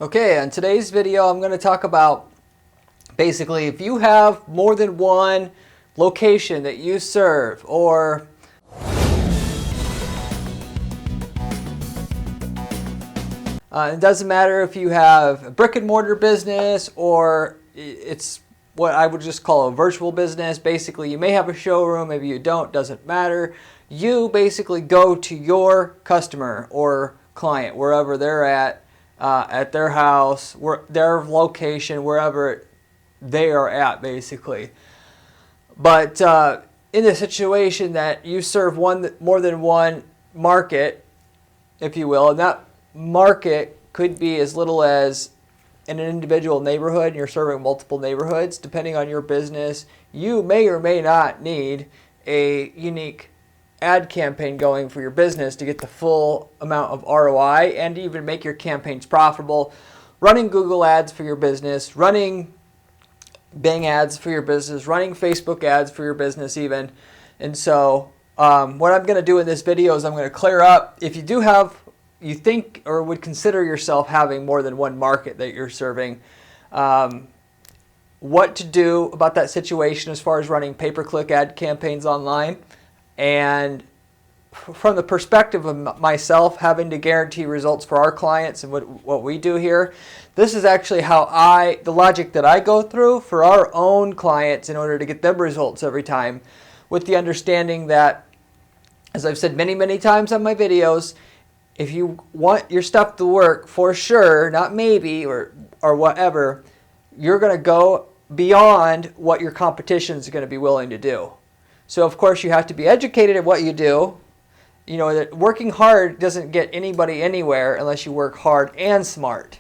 Okay, in today's video I'm going to talk about basically if you have more than one location that you serve, or it doesn't matter if you have a brick and mortar business or it's what I would just call a virtual business. Basically, you may have a showroom, maybe you don't, doesn't matter. You basically go to your customer or client wherever they're at their house, their location, wherever they are at, basically. But in the situation that you serve more than one market, if you will, and that market could be as little as in an individual neighborhood, and you're serving multiple neighborhoods, depending on your business, you may or may not need a unique ad campaign going for your business to get the full amount of ROI and even make your campaigns profitable. Running Google ads for your business, running Bing ads for your business, running Facebook ads for your business even. And so what I'm going to do in this video is I'm going to clear up if you think or would consider yourself having more than one market that you're serving, what to do about that situation as far as running pay-per-click ad campaigns online. And from the perspective of myself having to guarantee results for our clients and what we do here, this is actually the logic that I go through for our own clients in order to get them results every time, with the understanding that, as I've said many, many times on my videos, if you want your stuff to work for sure, not maybe or whatever, you're going to go beyond what your competition is going to be willing to do. So of course you have to be educated at what you do. You know that working hard doesn't get anybody anywhere unless you work hard and smart.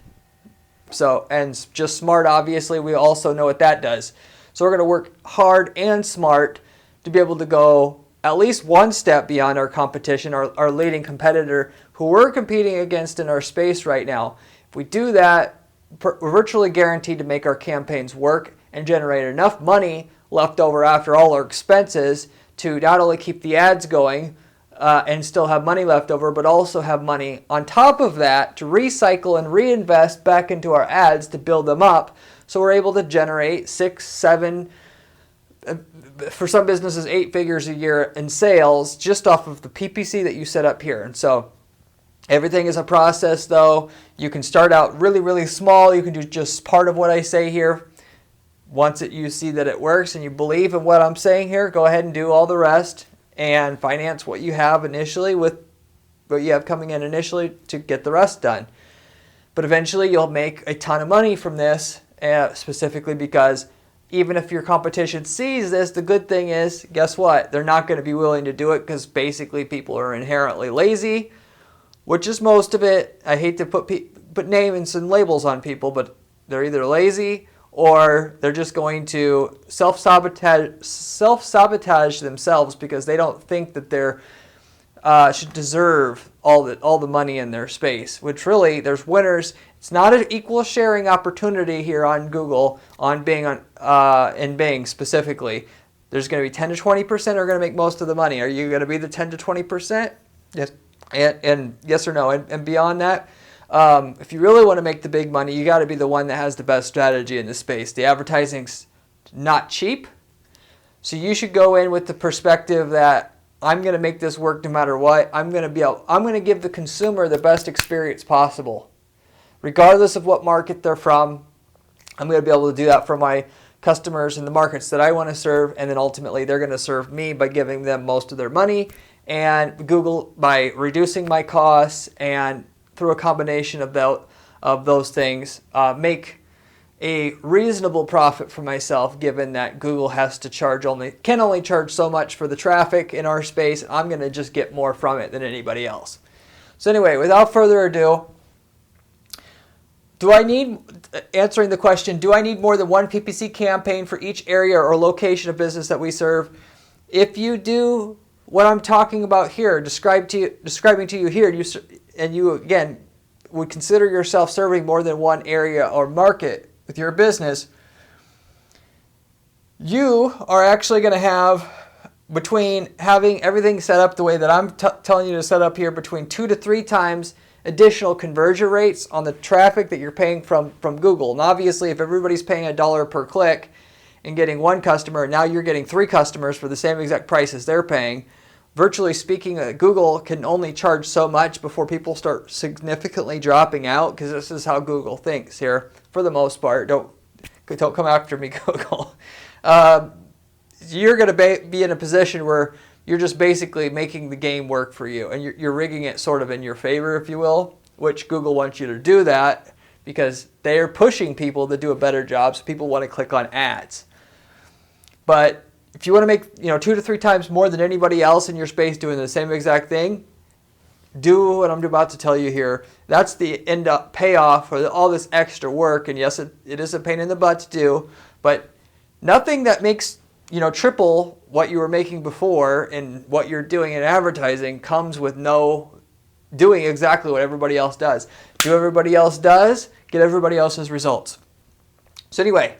So, and just smart, obviously, we also know what that does. So we're going to work hard and smart to be able to go at least one step beyond our competition, our leading competitor who we're competing against in our space right now. If we do that, we're virtually guaranteed to make our campaigns work and generate enough money left over after all our expenses to not only keep the ads going and still have money left over, but also have money on top of that to recycle and reinvest back into our ads to build them up. So we're able to generate 6, 7, for some businesses 8 figures a year in sales just off of the PPC that you set up here. And so everything is a process, though. You can start out really, really small. You can do just part of what I say here. Once you see that it works and you believe in what I'm saying here, go ahead and do all the rest and finance what you have initially with what you have coming in initially to get the rest done. But eventually you'll make a ton of money from this, specifically because even if your competition sees this, the good thing is, guess what? They're not going to be willing to do it because basically people are inherently lazy, which is most of it. I hate to put names and labels on people, but they're either lazy or they're just going to self-sabotage themselves because they don't think that they should deserve all the money in their space, which really, there's winners. It's not an equal sharing opportunity here on Google, on Bing, in Bing specifically. There's going to be 10 to 20% are going to make most of the money. Are you going to be the 10 to 20%? Yes, and yes or no? And beyond that, if you really want to make the big money, you got to be the one that has the best strategy in the space. The advertising's not cheap, so you should go in with the perspective that I'm going to make this work no matter what. I'm going to give the consumer the best experience possible, regardless of what market they're from. I'm going to be able to do that for my customers in the markets that I want to serve, and then ultimately they're going to serve me by giving them most of their money, and Google by reducing my costs, and through a combination of those things, make a reasonable profit for myself, given that Google can only charge so much for the traffic in our space. I'm going to just get more from it than anybody else. So anyway, without further ado, answering the question, do I need more than one PPC campaign for each area or location of business that we serve? If you do what I'm talking about here, describing to you here, and you again would consider yourself serving more than one area or market with your business, you are actually going to have, between having everything set up the way that I'm telling you to set up here, between 2 to 3 times additional conversion rates on the traffic that you're paying from Google. And obviously, if everybody's paying $1 per click and getting one customer, and now you're getting 3 customers for the same exact price as they're paying, virtually speaking, Google can only charge so much before people start significantly dropping out, because this is how Google thinks here, for the most part. Don't come after me, Google. You're going to be in a position where you're just basically making the game work for you, and you're rigging it sort of in your favor, if you will, which Google wants you to do that because they're pushing people to do a better job, so people want to click on ads. But if you want to make 2 to 3 times more than anybody else in your space doing the same exact thing, do what I'm about to tell you here. That's the end up payoff for all this extra work. And yes, it is a pain in the butt to do, but nothing that makes triple what you were making before and what you're doing in advertising comes with no doing exactly what everybody else does. Do what everybody else does, get everybody else's results. So anyway,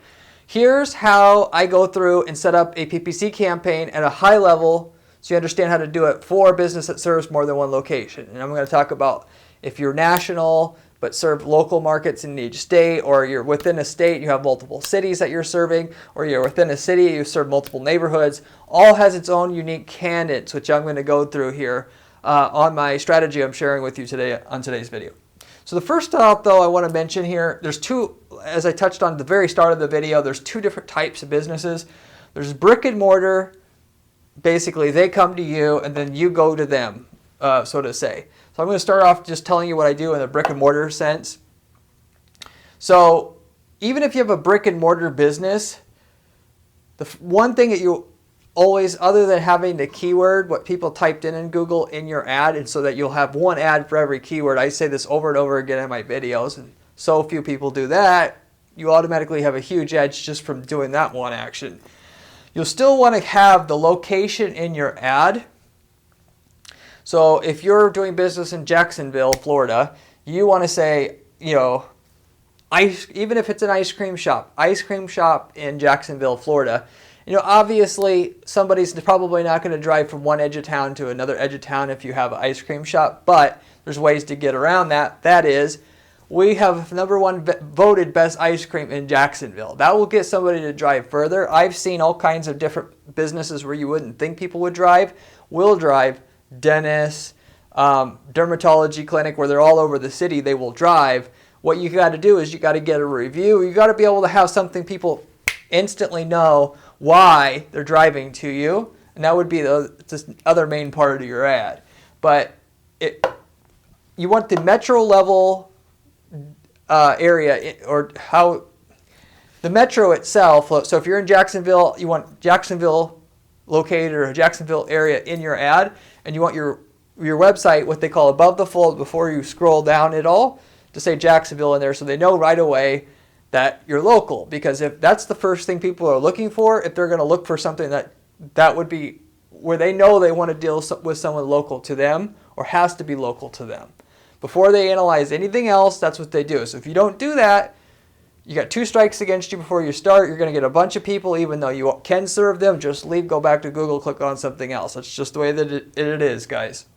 here's how I go through and set up a PPC campaign at a high level so you understand how to do it for a business that serves more than one location. And I'm going to talk about if you're national but serve local markets in each state, or you're within a state, you have multiple cities that you're serving, or you're within a city, you serve multiple neighborhoods. All has its own unique candidates, which I'm going to go through here on my strategy I'm sharing with you today on today's video. So the first stop, though, I want to mention here, there's 2, as I touched on at the very start of the video, there's 2 different types of businesses. There's brick and mortar. Basically, they come to you and then you go to them, so to say. So I'm going to start off just telling you what I do in the brick and mortar sense. So even if you have a brick and mortar business, the one thing that you always, other than having the keyword, what people typed in Google in your ad, and so that you'll have one ad for every keyword. I say this over and over again in my videos, and so few people do that, you automatically have a huge edge just from doing that one action. You'll still want to have the location in your ad. So if you're doing business in Jacksonville, Florida, you want to say, even if it's an ice cream shop in Jacksonville, Florida, obviously somebody's probably not going to drive from one edge of town to another edge of town if you have an ice cream shop, but there's ways to get around that. That is, we have #1 voted best ice cream in Jacksonville. That will get somebody to drive further. I've seen all kinds of different businesses where you wouldn't think people would drive, will drive. Dentists, dermatology clinic, where they're all over the city, they will drive. What you got to do is you got to get a review. You got to be able to have something people instantly know why they're driving to you, and that would be the other main part of your ad. But you want the metro level area, or how the metro itself. So if you're in Jacksonville, you want Jacksonville located or a Jacksonville area in your ad, and you want your website, what they call above the fold, before you scroll down at all, to say Jacksonville in there, so they know right away that you're local. Because if that's the first thing people are looking for, if they're going to look for something that would be where they know they want to deal with someone local to them, or has to be local to them, before they analyze anything else, that's what they do. So if you don't do that, you got 2 strikes against you before you start. You're going to get a bunch of people, even though you can serve them. Just leave, go back to Google, click on something else. That's just the way that it is, guys.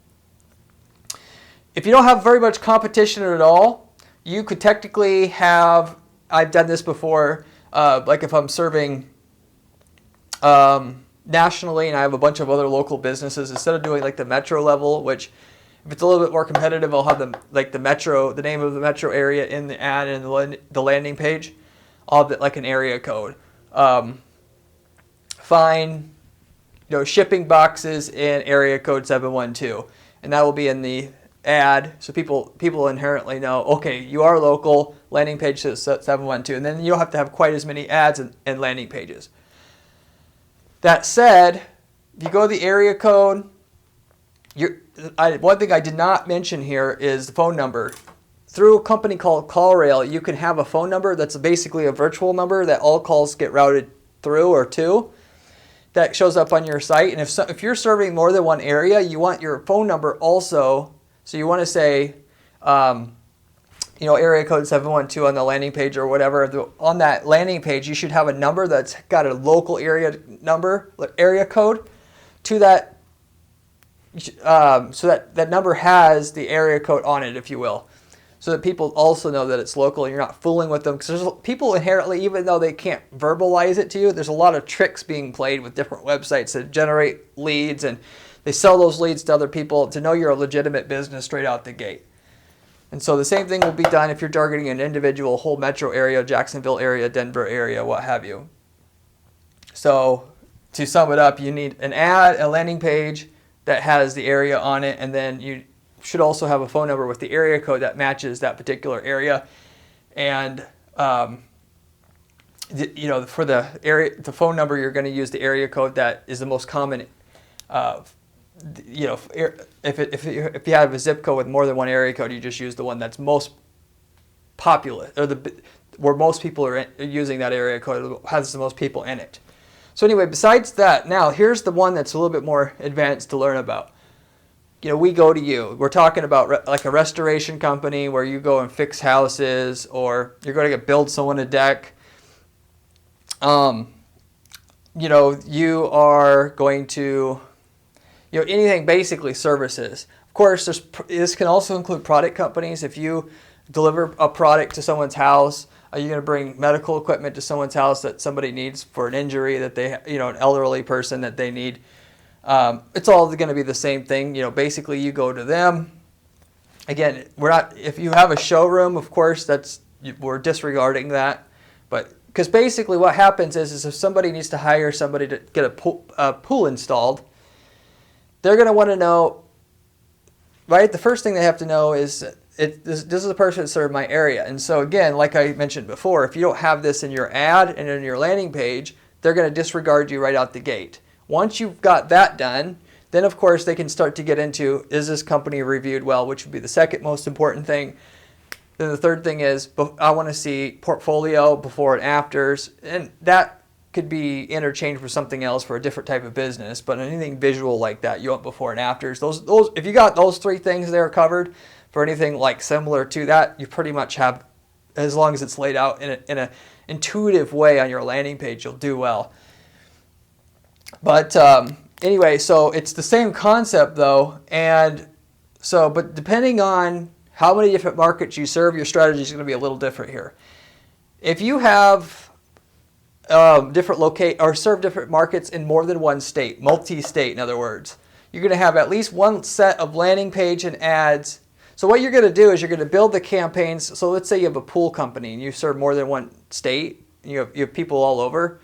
If you don't have very much competition at all, you could technically have, I've done this before, like if I'm serving nationally and I have a bunch of other local businesses, instead of doing like the metro level, which if it's a little bit more competitive, I'll have the name of the metro area in the ad and the landing page. I'll have it like an area code. Find, shipping boxes in area code 712, and that will be in the ad, so people inherently know, okay, you are local. Landing page says 712, and then you don't have to have quite as many ads and landing pages. That said, if you go to the area code, one thing I did not mention here is the phone number. Through a company called CallRail, you can have a phone number that's basically a virtual number that all calls get routed through or to. That shows up on your site. And if you're serving more than one area, you want your phone number also. So you want to say, area code 712 on the landing page or whatever. On that landing page, you should have a number that's got a local area code to that so that number has the area code on it, if you will, so that people also know that it's local and you're not fooling with them. Because there's people inherently, even though they can't verbalize it to you, there's a lot of tricks being played with different websites that generate leads, and they sell those leads to other people to know you're a legitimate business straight out the gate. And so the same thing will be done if you're targeting an individual whole metro area, Jacksonville area, Denver area, what have you. So to sum it up, you need an ad, a landing page that has the area on it, and then you should also have a phone number with the area code that matches that particular area. And for the area, the phone number, you're going to use the area code that is the most common. If you have a zip code with more than one area code, you just use the one that's most populous, or where most people are using that area code, has the most people in it. So anyway, besides that, now here's the one that's a little bit more advanced to learn about. We go to you. We're talking about like a restoration company where you go and fix houses, or you're going to build someone a deck. You are going to, anything basically services. Of course, this can also include product companies. If you deliver a product to someone's house, are you going to bring medical equipment to someone's house that somebody needs for an injury that they, an elderly person that they need? It's all going to be the same thing. Basically you go to them. Again, if you have a showroom, of course, we're disregarding that. But because basically what happens is if somebody needs to hire somebody to get a pool installed, they're going to want to know, right? The first thing they have to know is this is the person that served my area. And so again, like I mentioned before, if you don't have this in your ad and in your landing page, they're going to disregard you right out the gate. Once you've got that done, then of course they can start to get into, is this company reviewed well, which would be the second most important thing. Then the third thing is, I want to see portfolio before and afters, and that could be interchanged with something else for a different type of business, but anything visual like that, you want before and afters. Those if you got those three things there covered for anything like similar to that, you pretty much have, as long as it's laid out in a intuitive way on your landing page, you'll do well. But anyway, so it's the same concept though, but depending on how many different markets you serve, your strategy is going to be a little different here. If you have serve different markets in more than one state, multi-state in other words, you're going to have at least one set of landing page and ads. So what you're going to do is you're going to build the campaigns. So let's say you have a pool company and you serve more than one state, and you have people all over.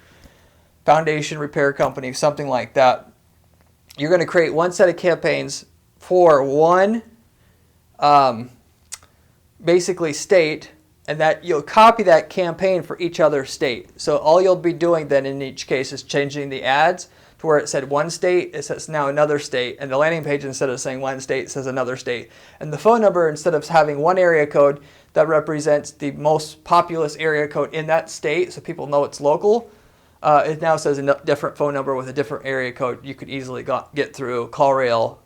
Foundation repair company, something like that. You're going to create one set of campaigns for one basically state, and that you'll copy that campaign for each other state. So all you'll be doing then in each case is changing the ads to where it said one state, it says now another state, and the landing page, instead of saying one state, says another state. And the phone number, instead of having one area code that represents the most populous area code in that state so people know it's local, it now says a different phone number with a different area code. You could easily get through CallRail,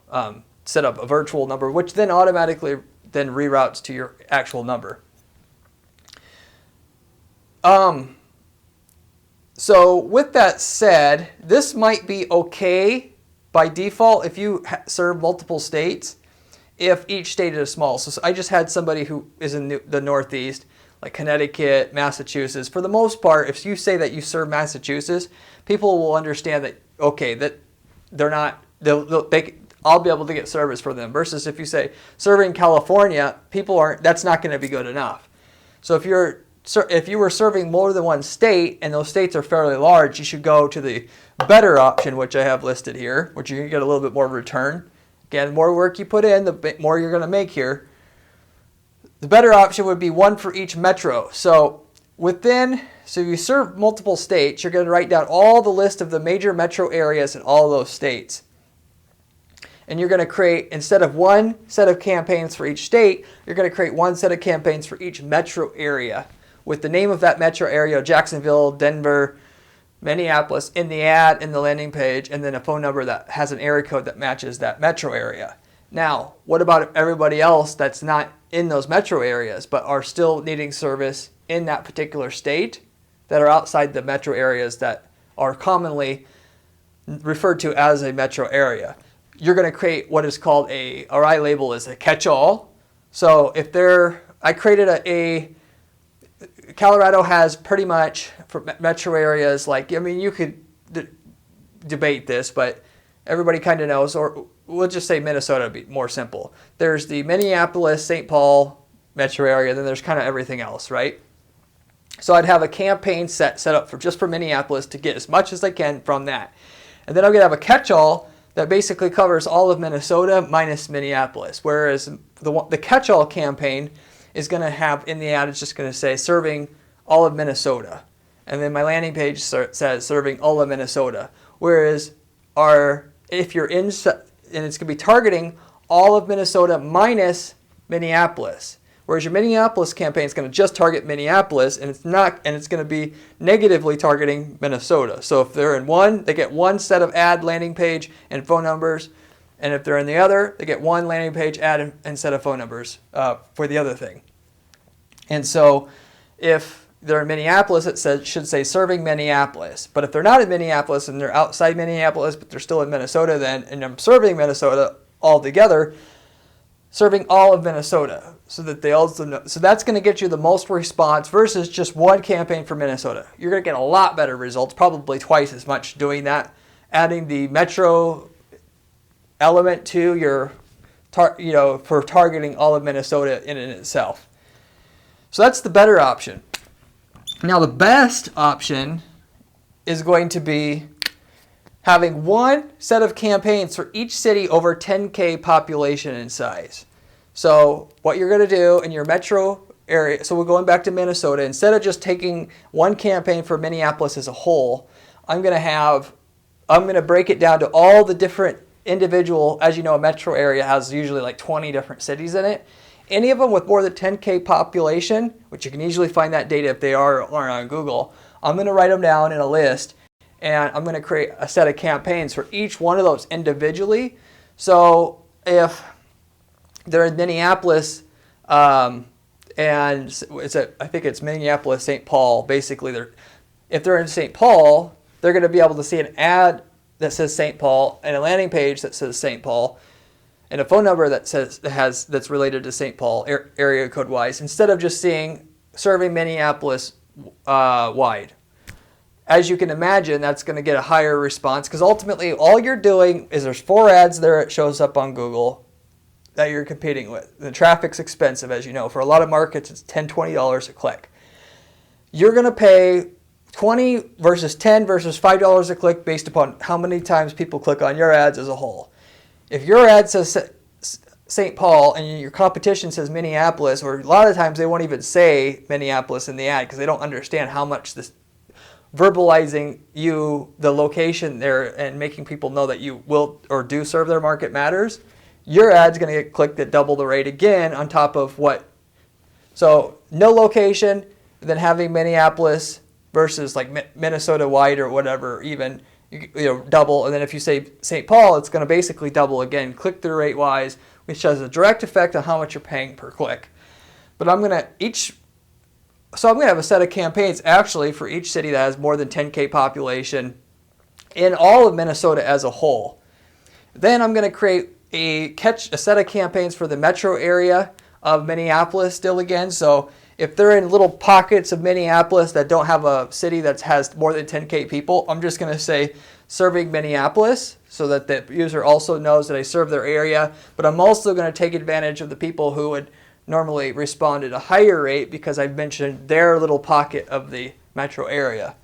set up a virtual number, which then automatically then reroutes to your actual number. So with that said, this might be okay by default if you serve multiple states, if each state is small. So I just had somebody who is in the Northeast, like Connecticut, Massachusetts. For the most part, if you say that you serve Massachusetts, people will understand that, okay, that they're not, I'll be able to get service for them. Versus if you say serving California, that's not going to be good enough. So if you were serving more than one state and those states are fairly large, you should go to the better option, which I have listed here, which you can get a little bit more return. Again, the more work you put in, the more you're going to make here. The better option would be one for each metro. So you serve multiple states, you're going to write down all the list of the major metro areas in all those states. And you're going to create, instead of one set of campaigns for each state, you're going to create one set of campaigns for each metro area with the name of that metro area, Jacksonville, Denver, Minneapolis, in the ad, in the landing page, and then a phone number that has an area code that matches that metro area. Now, what about everybody else that's not in those metro areas but are still needing service in that particular state that are outside the metro areas that are commonly referred to as a metro area? you're going to create what is called or I label as a catch-all. So if I created Colorado has pretty much for metro areas, like, I mean, you could debate this, but everybody kind of knows, or we'll just say Minnesota to be more simple. There's the Minneapolis, St. Paul metro area, then there's kind of everything else, right? So I'd have a campaign set up just for Minneapolis to get as much as I can from that. And then I'm going to have a catch-all that basically covers all of Minnesota minus Minneapolis, whereas the catch-all campaign is going to have in the ad, it's just going to say serving all of Minnesota. And then my landing page says serving all of Minnesota. Whereas if you're and it's going to be targeting all of Minnesota minus Minneapolis. Whereas your Minneapolis campaign is going to just target Minneapolis, and it's going to be negatively targeting Minnesota. So if they're in one, they get one set of ad landing page and phone numbers, and if they're in the other, they get one landing page ad and set of phone numbers for the other thing. And so if they're in Minneapolis, it should say serving Minneapolis. But if they're not in Minneapolis and they're outside Minneapolis, but they're still in Minnesota, and I'm serving Minnesota altogether, serving all of Minnesota, so that they also know. So that's going to get you the most response versus just one campaign for Minnesota. You're going to get a lot better results, probably twice as much doing that, adding the metro element to your, for targeting all of Minnesota in and itself. So that's the better option. Now the best option is going to be having one set of campaigns for each city over 10K population in size. So what you're going to do in your metro area, so we're going back to Minnesota, instead of just taking one campaign for Minneapolis as a whole, I'm going to break it down to all the different individual, as you know, a metro area has usually like 20 different cities in it. Any of them with more than 10K population, which you can easily find that data if they are on Google, I'm going to write them down in a list, and I'm going to create a set of campaigns for each one of those individually. So if they're in Minneapolis, and I think it's Minneapolis, St. Paul, basically if they're in St. Paul, they're going to be able to see an ad that says St. Paul and a landing page that says St. Paul and a phone number that's related to St. Paul area code wise, instead of just seeing serving Minneapolis wide. As you can imagine, that's going to get a higher response, because ultimately all you're doing is there's 4 ads there. It shows up on Google that you're competing with. The traffic's expensive, as you know. For a lot of markets, it's $10, $20 a click. You're going to pay $20 versus $10 versus $5 a click based upon how many times people click on your ads as a whole. If your ad says St. Paul and your competition says Minneapolis, or a lot of times they won't even say Minneapolis in the ad because they don't understand how much this verbalizing the location there and making people know that you will or do serve their market matters, your ad's going to get clicked at double the rate again on top of what. So no location, then having Minneapolis versus like Minnesota wide or whatever, even double. And then if you say St. Paul, it's going to basically double again, click-through rate wise, which has a direct effect on how much you're paying per click. But I'm going to have a set of campaigns actually for each city that has more than 10K population in all of Minnesota as a whole. Then I'm going to create a set of campaigns for the metro area of Minneapolis still again. So if they're in little pockets of Minneapolis that don't have a city that has more than 10K people, I'm just going to say serving Minneapolis so that the user also knows that I serve their area. But I'm also going to take advantage of the people who would normally respond at a higher rate because I've mentioned their little pocket of the metro area.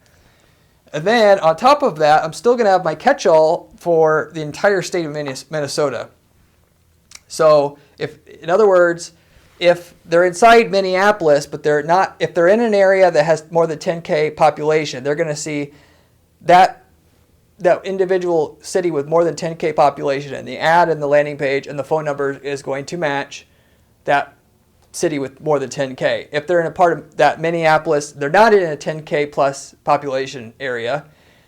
And then on top of that, I'm still going to have my catch-all for the entire state of Minnesota. So in other words, if they're inside Minneapolis, but they're not, if they're in an area that has more than 10K population, they're going to see that individual city with more than 10K population, and the ad and the landing page and the phone number is going to match that city with more than 10K. If they're in a part of that Minneapolis, they're not in a 10K plus population area,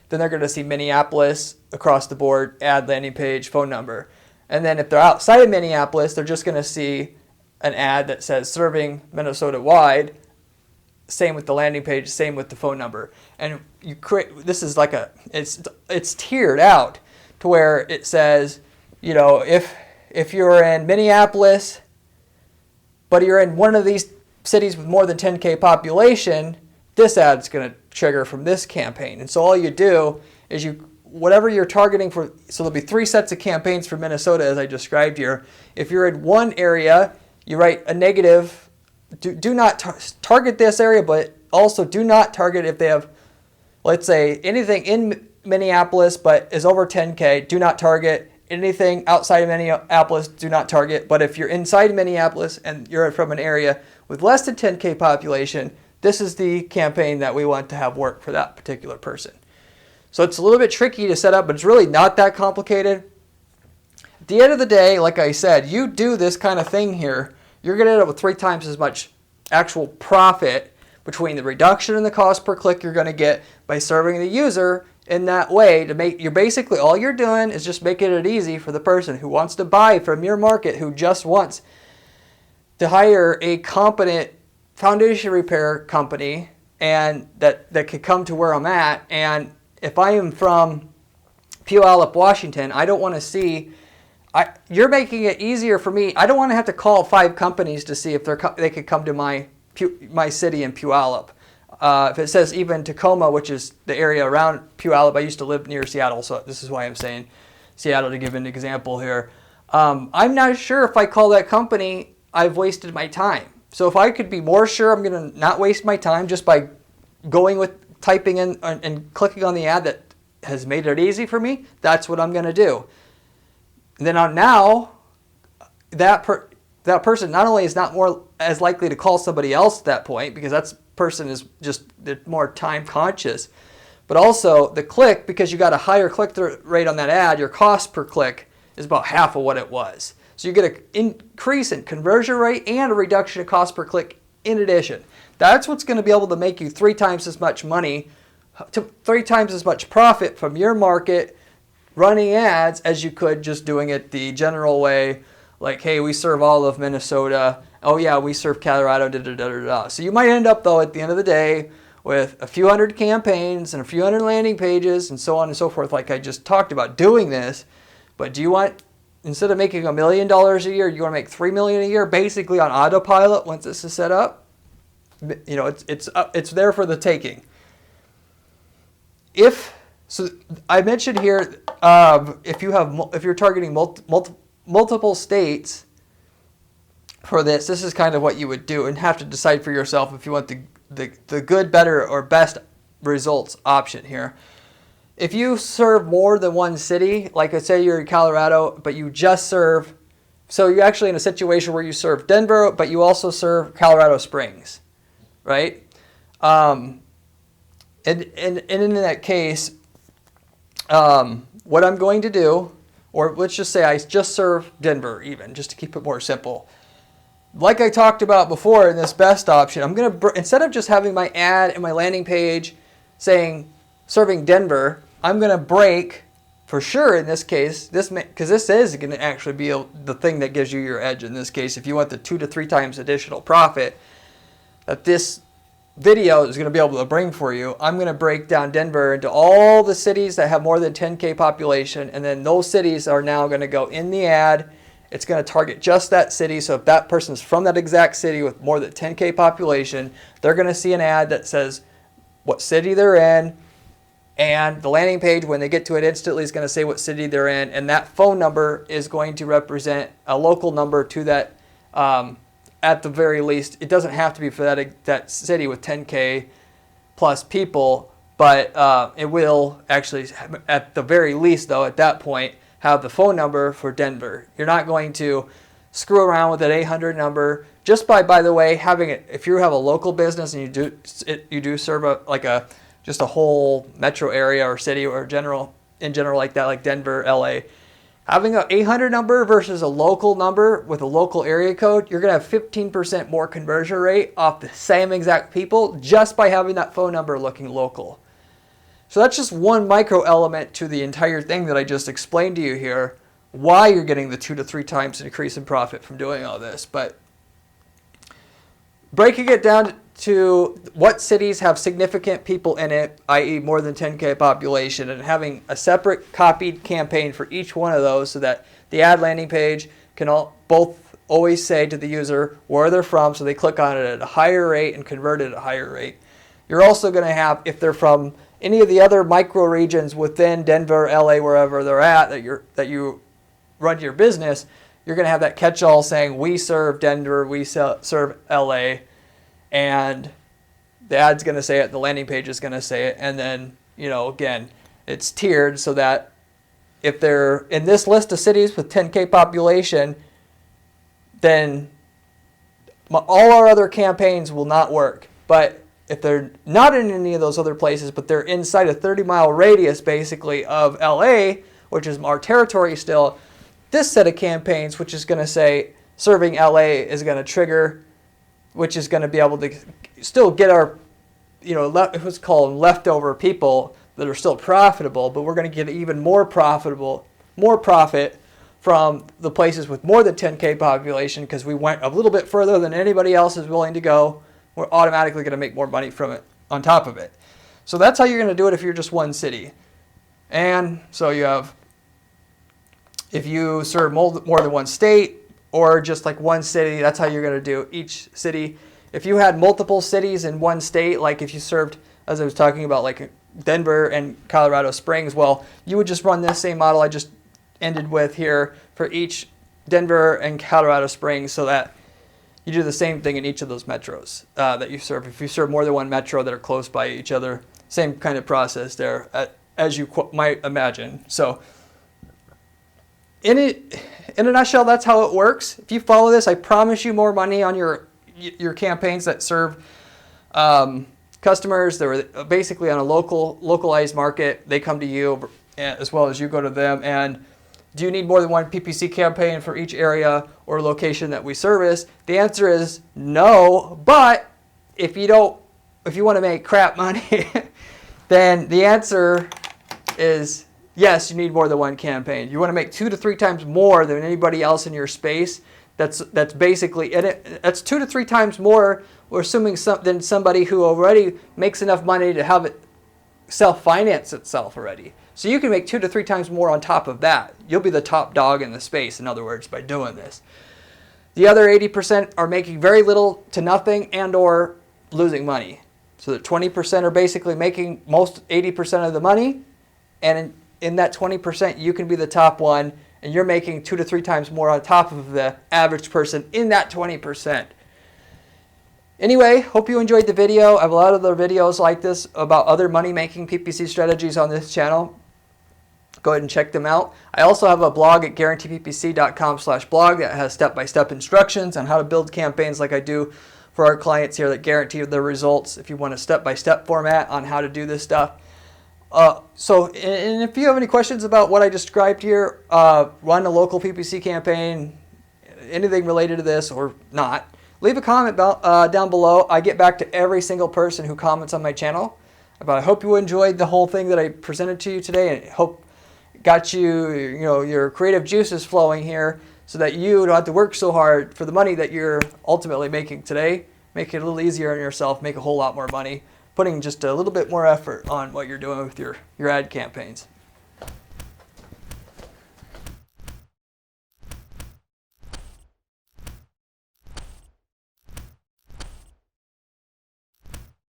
then they're going to see Minneapolis across the board, ad, landing page, phone number. And then if they're outside of Minneapolis, they're just going to see an ad that says serving Minnesota wide, same with the landing page, same with the phone number. And you create, this is like it's tiered out to where it says, if you're in Minneapolis, but you're in one of these cities with more than 10K population, this ad's going to trigger from this campaign. And so all you do is whatever you're targeting for, so there'll be 3 sets of campaigns for Minnesota as I described here. If you're in one area, you write a negative, do not target this area, but also do not target if they have, let's say, anything in Minneapolis but is over 10K, do not target. Anything outside of Minneapolis, do not target. But if you're inside Minneapolis and you're from an area with less than 10K population, this is the campaign that we want to have work for that particular person. So it's a little bit tricky to set up, but it's really not that complicated. At the end of the day, like I said, you do this kind of thing here, you're going to end up with 3 times as much actual profit between the reduction in the cost per click you're going to get by serving the user in that way. You're basically, all you're doing is just making it easy for the person who wants to buy from your market, who just wants to hire a competent foundation repair company and that could come to where I'm at. And if I am from Puyallup, Washington, I don't want to see, you're making it easier for me. I don't want to have to call 5 companies to see if they could come to my city in Puyallup. If it says even Tacoma, which is the area around Puyallup, I used to live near Seattle, so this is why I'm saying Seattle to give an example here. I'm not sure if I call that company, I've wasted my time. So if I could be more sure I'm going to not waste my time just by going with typing in and clicking on the ad that has made it easy for me, that's what I'm going to do. And then now, that person not only is not more as likely to call somebody else at that point, because that person is just more time conscious, but also the click, because you got a higher click-through rate on that ad, your cost per click is about half of what it was. So you get an increase in conversion rate and a reduction in cost per click in addition. That's what's going to be able to make you 3 times as much money, 3 times as much profit from your market running ads as you could just doing it the general way, like, hey, we serve all of Minnesota. Oh yeah, we serve Colorado, da-da-da-da-da. So you might end up, though, at the end of the day with a few hundred campaigns and a few hundred landing pages and so on and so forth, like I just talked about doing this. But do you want, instead of making $1 million a year, you want to make $3 million a year basically on autopilot once this is set up? It's there for the taking. So I mentioned here, if you're targeting multiple states for this is kind of what you would do, and have to decide for yourself if you want the good, better, or best results option here. If you serve more than one city, like I say you're in Colorado, but you just serve, so you're actually in a situation where you serve Denver, but you also serve Colorado Springs, right? And in that case, what I'm going to do, or let's just say I just serve Denver even, just to keep it more simple. Like I talked about before in this best option, I'm going to, instead of just having my ad and my landing page saying serving Denver, I'm going to break, for sure in this case, because this is going to actually be the thing that gives you your edge in this case. If you want the 2 to 3 times additional profit that this video is going to be able to bring for you, I'm going to break down Denver into all the cities that have more than 10K population, and then those cities are now going to go in the ad. It's going to target just that city. So if that person is from that exact city with more than 10K population, they're going to see an ad that says what city they're in, and the landing page, when they get to it instantly, is going to say what city they're in, and that phone number is going to represent a local number to that. At the very least, it doesn't have to be for that city with 10K plus people, but it will actually, at the very least, though, at that point, have the phone number for Denver. You're not going to screw around with that 800 number just by the way, having it. If you have a local business and you do serve just a whole metro area or city or in general like that, like Denver, LA. Having an 800 number versus a local number with a local area code, you're going to have 15% more conversion rate off the same exact people just by having that phone number looking local. So that's just one micro element to the entire thing that I just explained to you here, why you're getting the 2 to 3 times increase in profit from doing all this. But breaking it down to what cities have significant people in it, i.e. more than 10K population, and having a separate copied campaign for each one of those so that the ad landing page can both always say to the user where they're from, so they click on it at a higher rate and convert it at a higher rate. You're also going to have, if they're from any of the other micro regions within Denver, LA, wherever they're at that you run your business, you're going to have that catch-all saying, we serve Denver, we serve LA, and the ad's going to say it, the landing page is going to say it, and then, again, it's tiered so that if they're in this list of cities with 10K population, then all our other campaigns will not work. But if they're not in any of those other places, but they're inside a 30-mile radius basically of LA, which is our territory still, this set of campaigns, which is going to say serving LA, is going to trigger, which is going to be able to still get our, what's called leftover people that are still profitable, but we're going to get even more profit from the places with more than 10K population because we went a little bit further than anybody else is willing to go. We're automatically going to make more money from it on top of it. So that's how you're going to do it if you're just one city. And so you have, if you serve more than one state or just like one city, that's how you're going to do each city. If you had multiple cities in one state, like if you served, as I was talking about, like Denver and Colorado Springs, well, you would just run this same model I just ended with here for each Denver and Colorado Springs so that you do the same thing in each of those metros that you serve. If you serve more than one metro that are close by each other, same kind of process there as you might imagine. So in a nutshell, that's how it works. If you follow this, I promise you more money on your campaigns that serve customers. They're basically on a localized market. They come to you as well as you go to them. And do you need more than one PPC campaign for each area or location that we service? The answer is no. But if you want to make crap money, then the answer is yes, you need more than one campaign. You want to make 2 to 3 times more than anybody else in your space. That's basically it. That's 2 to 3 times more. We're assuming than somebody who already makes enough money to have it self-finance itself already. So you can make 2 to 3 times more on top of that. You'll be the top dog in the space, in other words, by doing this. The other 80% are making very little to nothing and or losing money. So the 20% are basically making most 80% of the money, and in that 20%, you can be the top one, and you're making 2 to 3 times more on top of the average person in that 20%. Anyway, hope you enjoyed the video. I have a lot of other videos like this about other money-making PPC strategies on this channel. Go ahead and check them out. I also have a blog at guaranteeppc.com/blog that has step-by-step instructions on how to build campaigns like I do for our clients here that guarantee their results if you want a step-by-step format on how to do this stuff. And if you have any questions about what I described here, run a local PPC campaign, anything related to this or not, leave a comment down below. I get back to every single person who comments on my channel. But I hope you enjoyed the whole thing that I presented to you today, and hope it got your creative juices flowing here so that you don't have to work so hard for the money that you're ultimately making today. Make it a little easier on yourself, make a whole lot more money, putting just a little bit more effort on what you're doing with your ad campaigns.